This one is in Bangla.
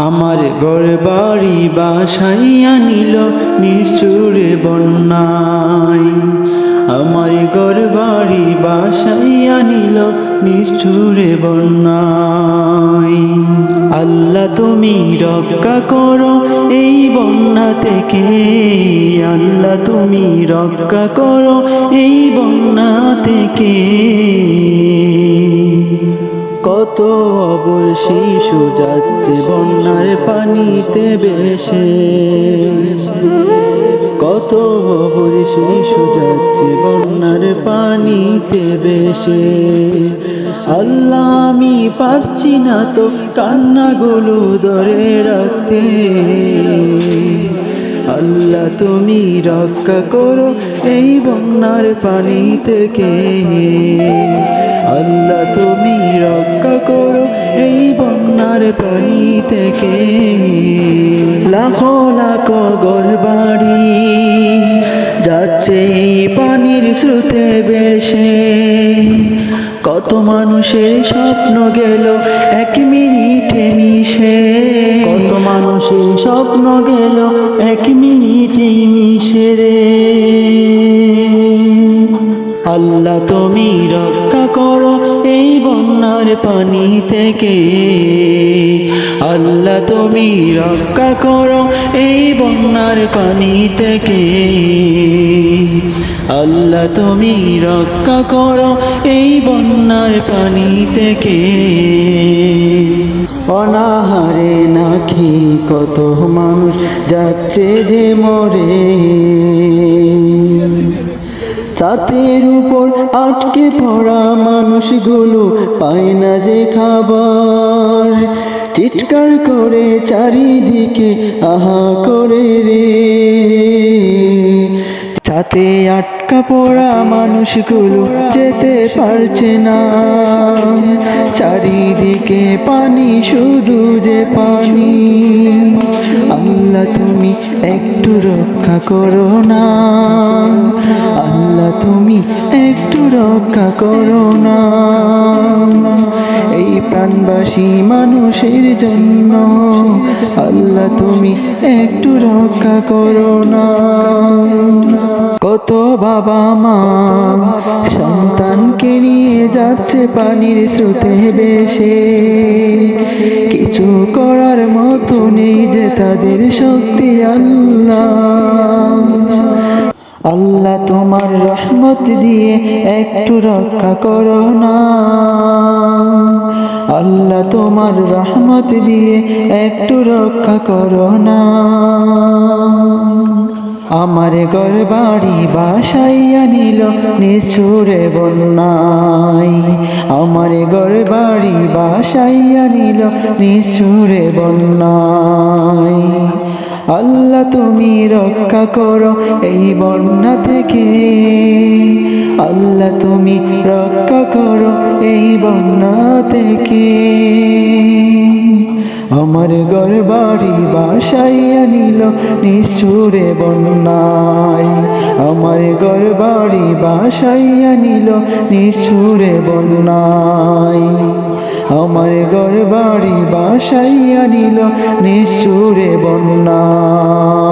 আমার ঘর বাড়ি বাসাইয়া নিল নিষ্ঠুরে বন্যায়। আমার ঘর বাড়ি বাসাইয়া নিল নিষ্ঠুরে বন্যায়। আল্লাহ তুমি রক্ষা করো এই বন্যা থেকে, আল্লাহ তুমি রক্ষা করো এই বন্যা থেকে। কত অবশ শিশু যাচ্ছে বন্যার পানিতে ভেসে, কত অবশ শিশু যাচ্ছে বন্যার পানিতে ভেসে। আল্লাহ আমি পারছি না তো কান্নাগুলো ধরে রাখতে, আল্লাহ তুমি রক্ষা করো এই বন্যার পানি থেকে, আল্লাহ তুমি রক্ষা করো এই বন্যার পানি থেকে। লাখো লাখো ঘরবাড়ি যাচ্ছে এই পানির স্রোতে ভেসে, কত মানুষের স্বপ্ন গেল এক মিনিটে মিশে, কত মানুষের স্বপ্ন গেল এক মিনিটে মিশে রে। আল্লাহ তুমি রক্ষা করো এই বন্যার পানি থেকে, আল্লাহ তুমি রক্ষা করো এই বন্যার পানি থেকে, আল্লাহ তুমি রক্ষা করো এই বন্যার পানি থেকে। অনাহারে না খেয়ে কত মানুষ যাচ্ছে যে মরে, ছাদের উপর আটকে পড়া মানুষগুলো পায় না যে খাবার, চিৎকার করে চারিদিকে আহা করে রে। ছাতে আটকা পড়া মানুষগুলো যেতে পারছে না, চারিদিকে পানি শুধু যে পানি। আল্লাহ তুমি একটু রক্ষা করো না, আল্লাহ তুমি একটু রক্ষা করো না এই প্রাণবাসী মানুষের জন্য, আল্লাহ তুমি একটু রক্ষা করো না। কত বাবা মা সন্তানকে নিয়ে যাচ্ছে পানির স্রোতে ভেসে, কিছু করার মতো নেই যে তাদের শক্তি। আল্লাহ তোমার রহমত দিয়ে একটু রক্ষা করো না, আল্লাহ তোমার রহমত দিয়ে একটু রক্ষা করো না। আমার ঘর বাড়ি বাসাইয়া নিল নিষ্ঠুরে বন্যায়, আমার ঘর বাড়ি বাসাইয়া নিল নিষ্ঠুরে বন্যায়। আল্লাহ তুমি রক্ষা করো এই বন্যা থেকে, আল্লাহ তুমি রক্ষা করো এই বন্যা থেকে। আমার ঘর বাড়ি বাসাইয়া নিল নিষ্ঠুরে বন্যায়, আমার ঘর বাড়ি বাসাইয়া নিল নিষ্ঠুরে বন্যায়, আমার ঘর বাড়ি বাসাইয়া নিল নিষ্ঠুরে বন্যায়।